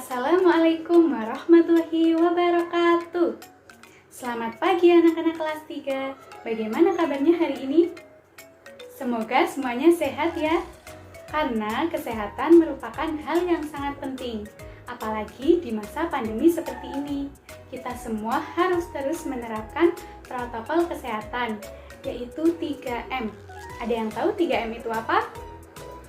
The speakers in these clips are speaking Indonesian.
Assalamualaikum warahmatullahi wabarakatuh. Selamat pagi anak-anak kelas 3. Bagaimana kabarnya hari ini? Semoga semuanya sehat ya. Karena kesehatan merupakan hal yang sangat penting. Apalagi di masa pandemi seperti ini. Kita semua harus terus menerapkan protokol kesehatan, yaitu 3M. Ada yang tahu 3M itu apa?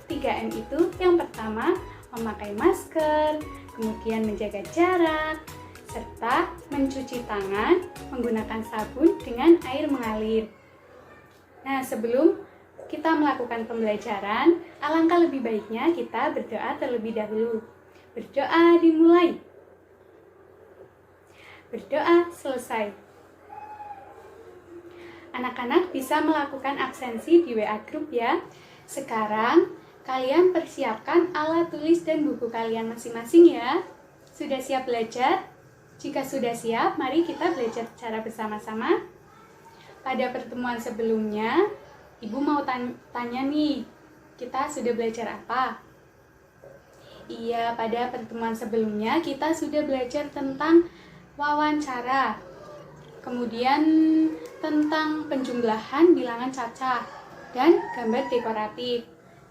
3M itu yang pertama, memakai masker, kemudian menjaga jarak, serta mencuci tangan menggunakan sabun dengan air mengalir. Nah, sebelum kita melakukan pembelajaran, alangkah lebih baiknya kita berdoa terlebih dahulu. Berdoa dimulai. Berdoa selesai. Anak-anak bisa melakukan absensi di WA Group ya. Sekarang, kalian persiapkan alat tulis dan buku kalian masing-masing ya. Sudah siap belajar? Jika sudah siap, mari kita belajar secara bersama-sama. Pada pertemuan sebelumnya, Ibu mau tanya nih, kita sudah belajar apa? Iya, pada pertemuan sebelumnya kita sudah belajar tentang wawancara. Kemudian tentang penjumlahan bilangan cacah dan gambar dekoratif.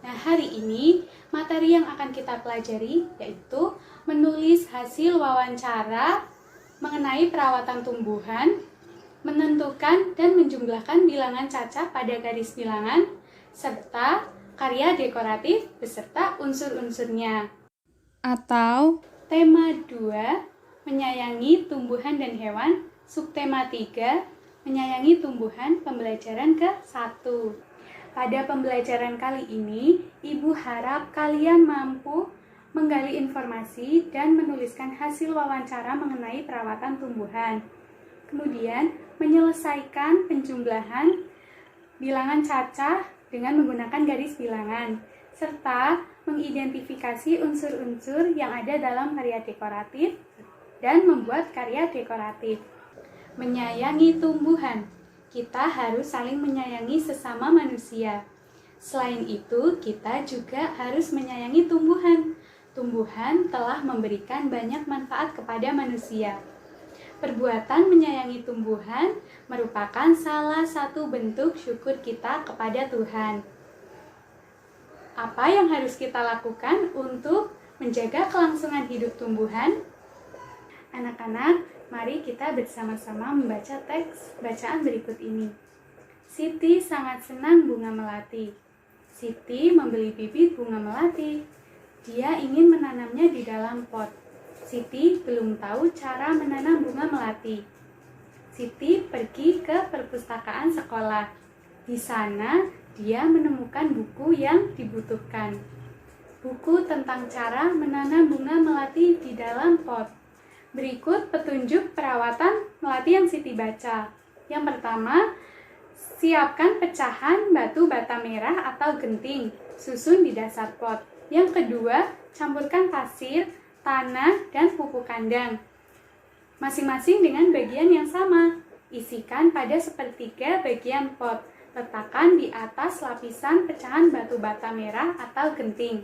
Nah, hari ini materi yang akan kita pelajari yaitu menulis hasil wawancara mengenai perawatan tumbuhan, menentukan dan menjumlahkan bilangan cacah pada garis bilangan, serta karya dekoratif beserta unsur-unsurnya. Atau tema 2, menyayangi tumbuhan dan hewan, subtema 3, menyayangi tumbuhan, pembelajaran ke-1. Pada pembelajaran kali ini, Ibu harap kalian mampu menggali informasi dan menuliskan hasil wawancara mengenai perawatan tumbuhan. Kemudian, menyelesaikan penjumlahan bilangan cacah dengan menggunakan garis bilangan, serta mengidentifikasi unsur-unsur yang ada dalam karya dekoratif dan membuat karya dekoratif. Menyayangi tumbuhan. Kita harus saling menyayangi sesama manusia. Selain itu, kita juga harus menyayangi tumbuhan. Tumbuhan telah memberikan banyak manfaat kepada manusia. Perbuatan menyayangi tumbuhan merupakan salah satu bentuk syukur kita kepada Tuhan. Apa yang harus kita lakukan untuk menjaga kelangsungan hidup tumbuhan? Anak-anak, mari kita bersama-sama membaca teks bacaan berikut ini. Siti sangat senang bunga melati. Siti membeli bibit bunga melati. Dia ingin menanamnya di dalam pot. Siti belum tahu cara menanam bunga melati. Siti pergi ke perpustakaan sekolah. Di sana, dia menemukan buku yang dibutuhkan. Buku tentang cara menanam bunga melati di dalam pot. Berikut petunjuk perawatan melati yang Siti baca. Yang pertama, siapkan pecahan batu bata merah atau genting, susun di dasar pot. Yang kedua, campurkan pasir, tanah, dan pupuk kandang. Masing-masing dengan bagian yang sama. Isikan pada sepertiga bagian pot. Letakkan di atas lapisan pecahan batu bata merah atau genting.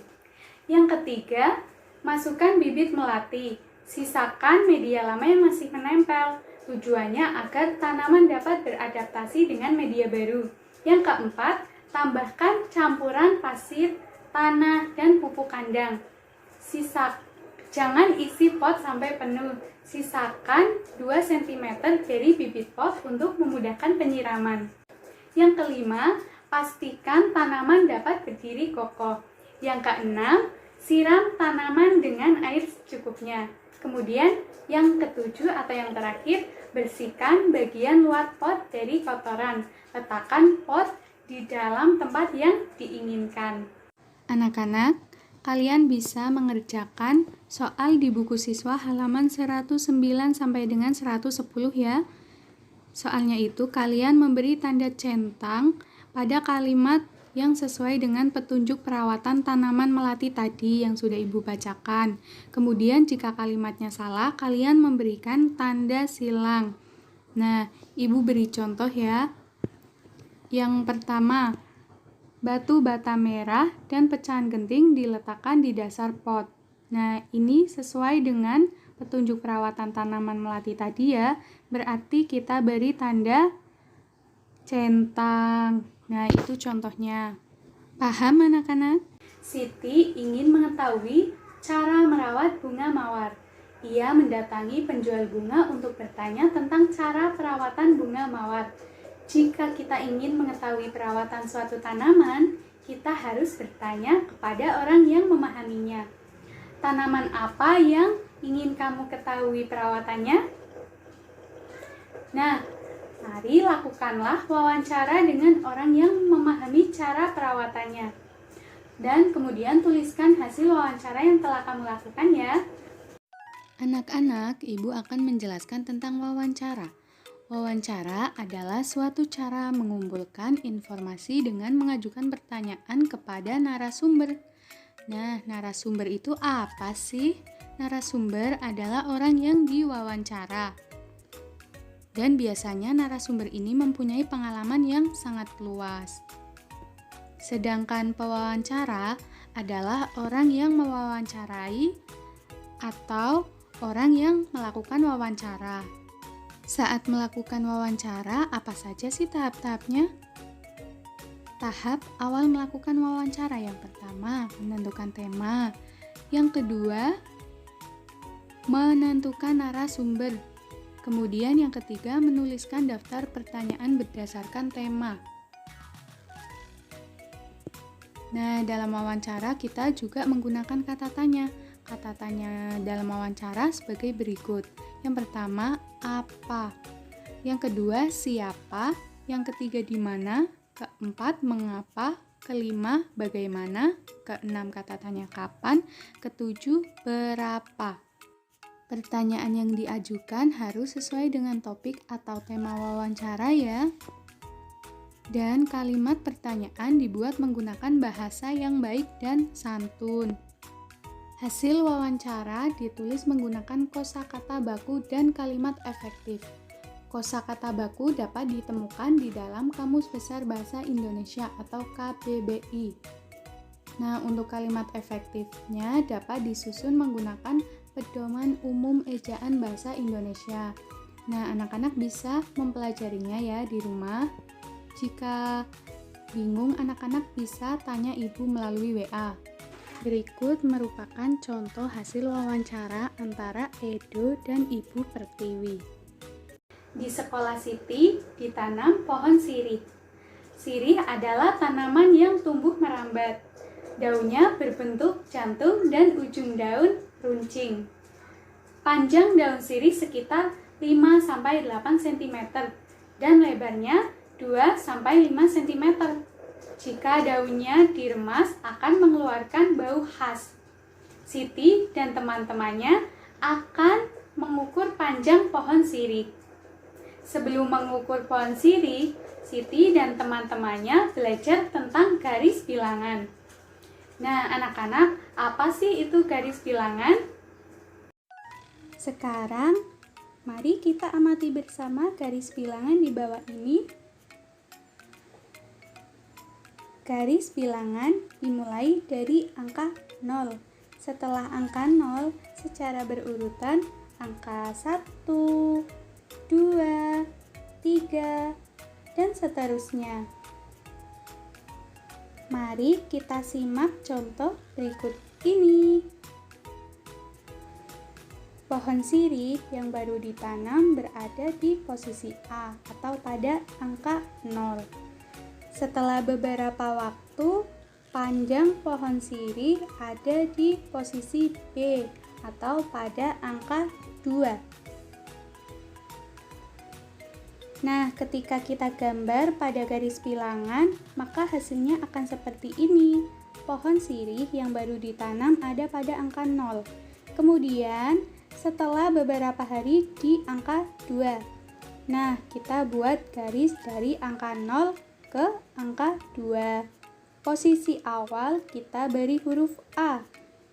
Yang ketiga, masukkan bibit melati. Sisakan media lama yang masih menempel. Tujuannya agar tanaman dapat beradaptasi dengan media baru. Yang keempat, tambahkan campuran pasir, tanah, dan pupuk kandang. Jangan isi pot sampai penuh. Sisakan 2 cm dari bibit pot untuk memudahkan penyiraman. Yang kelima, pastikan tanaman dapat berdiri kokoh. Yang keenam, siram tanaman dengan air secukupnya. Kemudian yang ketujuh atau yang terakhir, bersihkan bagian luar pot dari kotoran. Letakkan pot di dalam tempat yang diinginkan. Anak-anak, kalian bisa mengerjakan soal di buku siswa halaman 109 sampai dengan 110 ya. Soalnya itu kalian memberi tanda centang pada kalimat yang sesuai dengan petunjuk perawatan tanaman melati tadi yang sudah Ibu bacakan. Kemudian jika kalimatnya salah, kalian memberikan tanda silang. Nah, Ibu beri contoh ya. Yang pertama, batu bata merah dan pecahan genting diletakkan di dasar pot. Nah, ini sesuai dengan petunjuk perawatan tanaman melati tadi ya. Berarti kita beri tanda centang. Nah, itu contohnya. Paham anak-anak? Siti ingin mengetahui cara merawat bunga mawar. Ia mendatangi penjual bunga untuk bertanya tentang cara perawatan bunga mawar. Jika kita ingin mengetahui perawatan suatu tanaman, kita harus bertanya kepada orang yang memahaminya. Tanaman apa yang ingin kamu ketahui perawatannya? Nah, mari lakukanlah wawancara dengan orang yang memahami cara perawatannya. Dan kemudian tuliskan hasil wawancara yang telah kamu lakukan ya. Anak-anak, Ibu akan menjelaskan tentang wawancara. Wawancara adalah suatu cara mengumpulkan informasi dengan mengajukan pertanyaan kepada narasumber. Nah, narasumber itu apa sih? Narasumber adalah orang yang diwawancara. Dan biasanya narasumber ini mempunyai pengalaman yang sangat luas. Sedangkan pewawancara adalah orang yang mewawancarai atau orang yang melakukan wawancara. Saat melakukan wawancara, apa saja sih tahap-tahapnya? Tahap awal melakukan wawancara yang pertama, menentukan tema. Yang kedua, menentukan narasumber. Kemudian yang ketiga, menuliskan daftar pertanyaan berdasarkan tema. Nah, dalam wawancara kita juga menggunakan kata tanya. Kata tanya dalam wawancara sebagai berikut. Yang pertama, apa? Yang kedua, siapa? Yang ketiga, di mana? Keempat, mengapa? Kelima, bagaimana? Keenam, kata tanya kapan? Ketujuh, berapa? Pertanyaan yang diajukan harus sesuai dengan topik atau tema wawancara ya. Dan kalimat pertanyaan dibuat menggunakan bahasa yang baik dan santun. Hasil wawancara ditulis menggunakan kosakata baku dan kalimat efektif. Kosakata baku dapat ditemukan di dalam Kamus Besar Bahasa Indonesia atau KBBI. Nah, untuk kalimat efektifnya dapat disusun menggunakan pedoman umum ejaan bahasa Indonesia. Nah, anak-anak bisa mempelajarinya ya di rumah. Jika bingung, anak-anak bisa tanya ibu melalui WA. Berikut merupakan contoh hasil wawancara antara Edo dan Ibu Pertiwi. Di sekolah Siti ditanam pohon sirih. Sirih adalah tanaman yang tumbuh merambat. Daunnya berbentuk jantung dan ujung daun runcing. Panjang daun sirih sekitar 5-8 cm dan lebarnya 2-5 cm. Jika daunnya diremas akan mengeluarkan bau khas. Siti dan teman-temannya akan mengukur panjang pohon sirih. Sebelum mengukur pohon sirih, Siti dan teman-temannya belajar tentang garis bilangan. Nah, anak-anak, apa sih itu garis bilangan? Sekarang, mari kita amati bersama garis bilangan di bawah ini. Garis bilangan dimulai dari angka 0. Setelah angka 0, secara berurutan angka 1, 2, 3, dan seterusnya. Mari kita simak contoh berikut ini. Pohon sirih yang baru ditanam berada di posisi A atau pada angka 0. Setelah beberapa waktu, panjang pohon sirih ada di posisi B atau pada angka 2. Nah, ketika kita gambar pada garis bilangan, maka hasilnya akan seperti ini. Pohon sirih yang baru ditanam ada pada angka 0. Kemudian, setelah beberapa hari di angka 2. Nah, kita buat garis dari angka 0 ke angka 2. Posisi awal kita beri huruf A,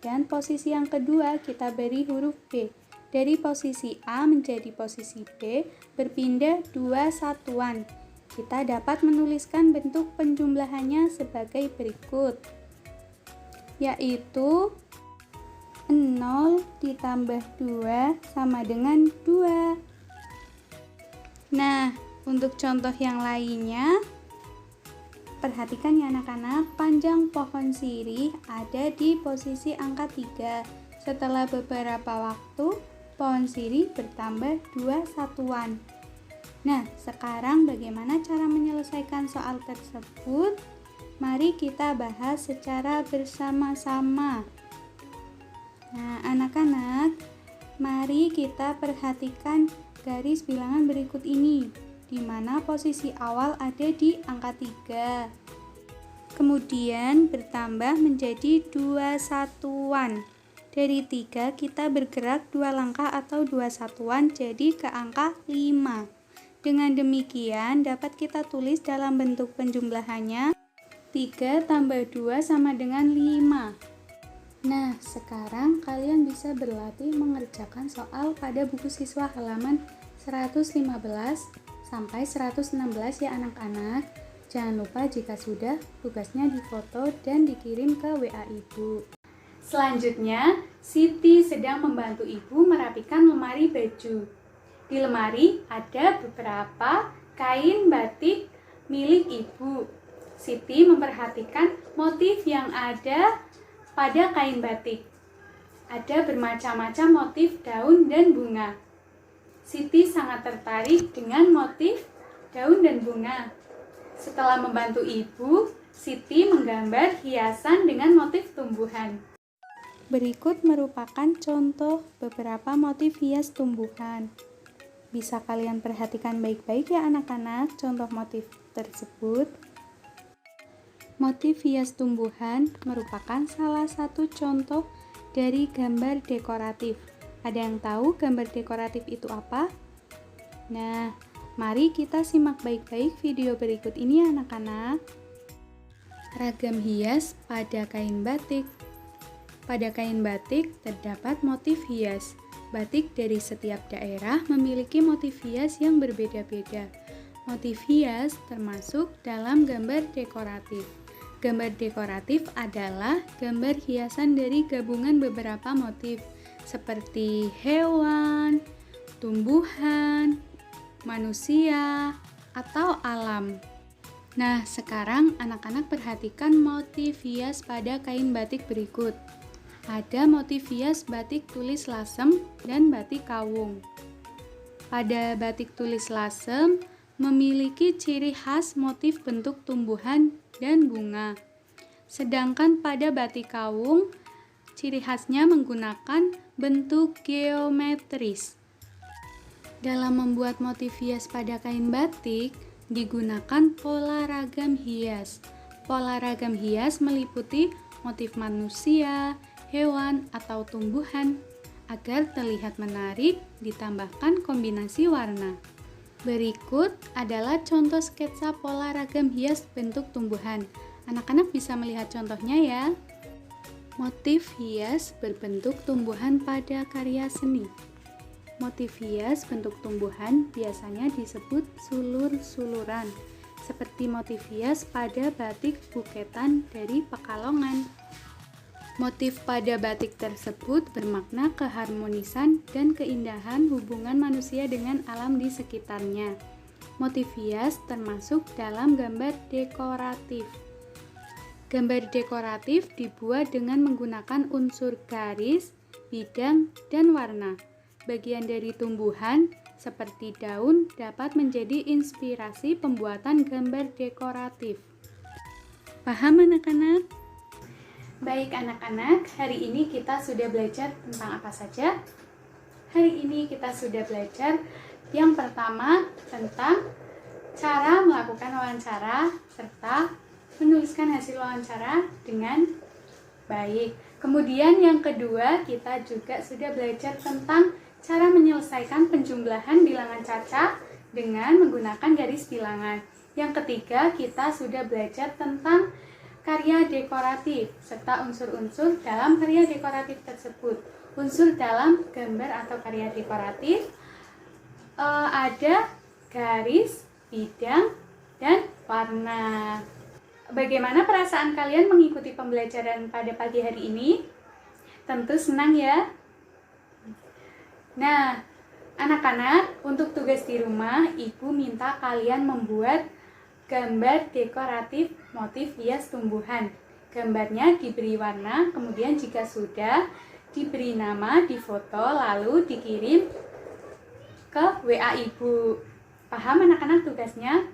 dan posisi yang kedua kita beri huruf B. Dari posisi A menjadi posisi B berpindah 2 satuan. Kita dapat menuliskan bentuk penjumlahannya sebagai berikut, yaitu 0 ditambah 2 sama dengan 2. Nah, untuk contoh yang lainnya, perhatikan ya anak-anak, panjang pohon sirih ada di posisi angka 3. Setelah beberapa waktu, pohon sirih bertambah 2 satuan. Nah, sekarang bagaimana cara menyelesaikan soal tersebut? Mari kita bahas secara bersama-sama. Nah, anak-anak, mari kita perhatikan garis bilangan berikut ini, di mana posisi awal ada di angka 3. Kemudian bertambah menjadi 2 satuan. Dari 3 kita bergerak 2 langkah atau 2 satuan jadi ke angka 5. Dengan demikian dapat kita tulis dalam bentuk penjumlahannya 3 tambah 2 sama dengan 5. Nah, sekarang kalian bisa berlatih mengerjakan soal pada buku siswa halaman 115 sampai 116 ya anak-anak. Jangan lupa jika sudah, tugasnya difoto dan dikirim ke WA Ibu. Selanjutnya, Siti sedang membantu Ibu merapikan lemari baju. Di lemari ada beberapa kain batik milik Ibu. Siti memperhatikan motif yang ada pada kain batik. Ada bermacam-macam motif daun dan bunga. Siti sangat tertarik dengan motif daun dan bunga. Setelah membantu Ibu, Siti menggambar hiasan dengan motif tumbuhan. Berikut merupakan contoh beberapa motif hias tumbuhan. Bisa kalian perhatikan baik-baik ya anak-anak contoh motif tersebut. Motif hias tumbuhan merupakan salah satu contoh dari gambar dekoratif. Ada yang tahu gambar dekoratif itu apa? Nah, mari kita simak baik-baik video berikut ini ya anak-anak. Ragam hias pada kain batik. Pada kain batik terdapat motif hias. Batik dari setiap daerah memiliki motif hias yang berbeda-beda. Motif hias termasuk dalam gambar dekoratif. Gambar dekoratif adalah gambar hiasan dari gabungan beberapa motif seperti hewan, tumbuhan, manusia, atau alam. Nah, sekarang anak-anak perhatikan motif hias pada kain batik berikut. Ada motif hias batik tulis lasem dan batik kawung. Pada batik tulis lasem memiliki ciri khas motif bentuk tumbuhan dan bunga. Sedangkan pada batik kawung, ciri khasnya menggunakan bentuk geometris. Dalam membuat motif hias pada kain batik, digunakan pola ragam hias. Pola ragam hias meliputi motif manusia, hewan, atau tumbuhan. Agar terlihat menarik, ditambahkan kombinasi warna. Berikut adalah contoh sketsa pola ragam hias bentuk tumbuhan. Anak-anak bisa melihat contohnya ya. Motif hias berbentuk tumbuhan pada karya seni. Motif hias bentuk tumbuhan biasanya disebut sulur-suluran, seperti motif hias pada batik buketan dari Pekalongan. Motif pada batik tersebut bermakna keharmonisan dan keindahan hubungan manusia dengan alam di sekitarnya. Motif hias termasuk dalam gambar dekoratif. Gambar dekoratif dibuat dengan menggunakan unsur garis, bidang, dan warna. Bagian dari tumbuhan, seperti daun, dapat menjadi inspirasi pembuatan gambar dekoratif. Paham anak-anak? Baik anak-anak, hari ini kita sudah belajar tentang apa saja? Hari ini kita sudah belajar yang pertama tentang cara melakukan wawancara serta menuliskan hasil wawancara dengan baik. Kemudian yang kedua, kita juga sudah belajar tentang cara menyelesaikan penjumlahan bilangan cacah dengan menggunakan garis bilangan. Yang ketiga, kita sudah belajar tentang karya dekoratif serta unsur-unsur dalam karya dekoratif tersebut. Unsur dalam gambar atau karya dekoratif ada garis, bidang, dan warna. Bagaimana perasaan kalian mengikuti pembelajaran pada pagi hari ini? Tentu senang ya. Nah, anak-anak, untuk tugas di rumah, Ibu minta kalian membuat gambar dekoratif motif hias tumbuhan. Gambarnya diberi warna, kemudian jika sudah, diberi nama, difoto, lalu dikirim ke WA Ibu. Paham anak-anak tugasnya?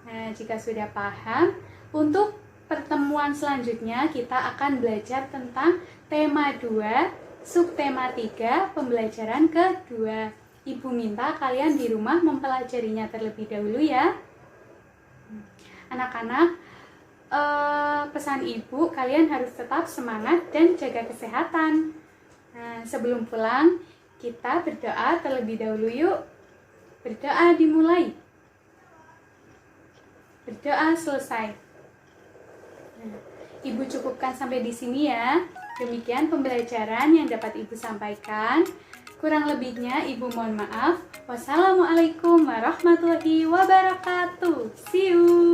Nah, jika sudah paham, untuk pertemuan selanjutnya kita akan belajar tentang tema 2, subtema 3, pembelajaran kedua. Ibu minta kalian di rumah mempelajarinya terlebih dahulu ya. Anak-anak, pesan Ibu, kalian harus tetap semangat dan jaga kesehatan. Nah, sebelum pulang, kita berdoa terlebih dahulu yuk. Berdoa dimulai. Berdoa selesai. Nah, Ibu cukupkan sampai di sini ya. Demikian pembelajaran yang dapat Ibu sampaikan. Kurang lebihnya Ibu mohon maaf. Wassalamualaikum warahmatullahi wabarakatuh. See you.